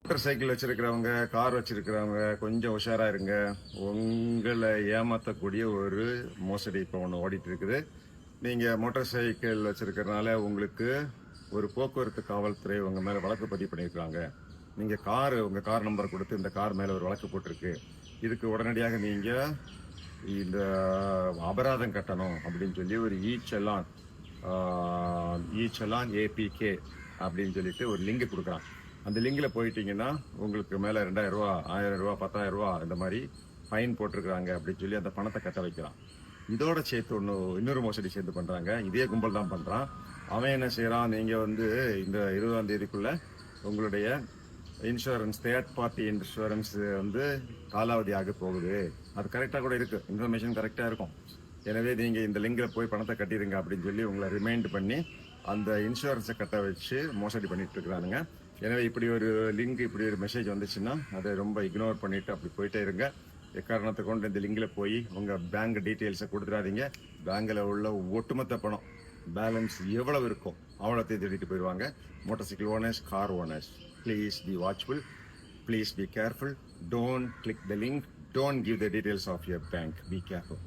Motor cycle வச்சிருக்கிறவங்க, car வச்சிருக்கிறவங்க கொஞ்சம் உஷாரா இருங்க. உங்களை ஏமாத்தக்கூடிய ஒரு மோசடி இப்போ ஒன்று ஓடிட்டு இருக்குது. நீங்க மோட்டார் சைக்கிள் வச்சிருக்கிறதுனால உங்களுக்கு ஒரு போக்குவரத்து காவல்துறை உங்க மேல வழக்கு பதிவு பண்ணியிருக்காங்க. நீங்க உங்க கார் நம்பர் கொடுத்து இந்த கார் மேல ஒரு வழக்கு போட்டிருக்கு. இதுக்கு உடனடியாக நீங்க இந்த அபராதம் கட்டணும் அப்படின்னு சொல்லி ஒரு ஈச்சலான் ஏபிகே அப்படின்னு சொல்லிட்டு ஒரு லிங்க் கொடுக்குறான். அந்த லிங்கில் போயிட்டீங்கன்னா உங்களுக்கு மேலே 2000 ரூபா, 1000 ரூபா, 10,000 ரூபா இந்த மாதிரி ஃபைன் போட்டிருக்கிறாங்க அப்படின்னு சொல்லி அந்த பணத்தை கட்ட வைக்கிறான். இதோட சேர்த்து இன்னொரு மோசடி சேர்த்து பண்ணுறாங்க. இதே கும்பல் தான் பண்ணுறான். அவன் என்ன செய்கிறான், நீங்கள் இந்த 20ஆம் தேதிக்குள்ளே உங்களுடைய இன்சூரன்ஸ், தேர்ட் பார்ட்டி இன்சூரன்ஸ் காலாவதி ஆக போகுது. அது கரெக்டாக கூட இருக்குது, இன்ஃபர்மேஷன் கரெக்டாக இருக்கும். எனவே நீங்கள் இந்த லிங்கில் போய் பணத்தை கட்டிடுங்க அப்படின்னு சொல்லி உங்களை ரிமைண்ட் பண்ணி அந்த இன்சூரன்ஸை கட்ட வச்சு மோசடி பண்ணிட்டு இருக்கிறானுங்க. எனவே இப்படி ஒரு லிங்க், இப்படி ஒரு மெசேஜ் வந்துச்சுன்னா அதை ரொம்ப இக்னோர் பண்ணிட்டு அப்படி போயிட்டே இருங்க. எக்காரணத்தை கொண்டு இந்த லிங்கில் போய் உங்கள் பேங்க் டீட்டெயில்ஸை கொடுத்துடாதீங்க. பேங்கில் உள்ள ஒட்டுமொத்த பணம் பேலன்ஸ் எவ்வளவு இருக்கும் அவ்வளோத்தையும் தேடிட்டு போயிடுவாங்க. Motor cycle owners, car owners, please be watchful, please be careful. Don't click the link, don't give the details of your bank. Be careful.